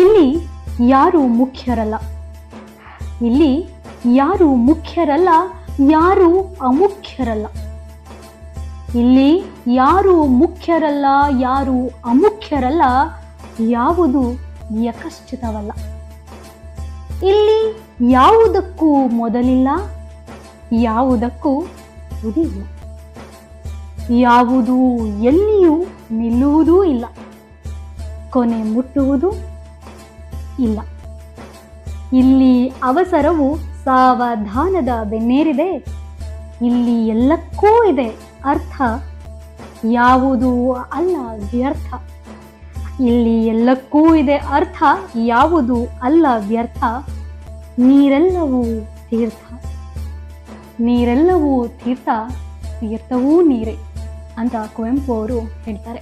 ಇಲ್ಲಿ ಯಾರು ಮುಖ್ಯರಲ್ಲ, ಇಲ್ಲಿ ಯಾರು ಮುಖ್ಯರಲ್ಲ, ಯಾರು ಅಮುಖ್ಯರಲ್ಲ. ಇಲ್ಲಿ ಯಾರು ಮುಖ್ಯರಲ್ಲ, ಯಾರು ಅಮುಖ್ಯರಲ್ಲ, ಯಾವುದು ಯಕಶ್ಚಿತವಲ್ಲ. ಇಲ್ಲಿ ಯಾವುದಕ್ಕೂ ಮೊದಲಿಲ್ಲ, ಯಾವುದಕ್ಕೂ ತುದಿಯಿಲ್ಲ. ಯಾವುದೂ ಎಲ್ಲಿಯೂ ನಿಲ್ಲುವುದೂ ಇಲ್ಲ, ಕೊನೆ ಮುಟ್ಟುವುದೂ ಇಲ್ಲ. ಇಲ್ಲಿ ಅವಸರವು ಸಾವಧಾನದ ಬೆನ್ನೇರಿದೆ. ಇಲ್ಲಿ ಎಲ್ಲಕ್ಕೂ ಇದೆ ಅರ್ಥ, ಯಾವುದೂ ಅಲ್ಲ ವ್ಯರ್ಥ. ಇಲ್ಲಿ ಎಲ್ಲಕ್ಕೂ ಇದೆ ಅರ್ಥ, ಯಾವುದೂ ಅಲ್ಲ ವ್ಯರ್ಥ. ನೀರೆಲ್ಲವೂ ತೀರ್ಥ, ನೀರೆಲ್ಲವೂ ತೀರ್ಥ, ತೀರ್ಥವೂ ನೀರೇ ಅಂತ ಕುವೆಂಪು ಅವರು ಹೇಳ್ತಾರೆ.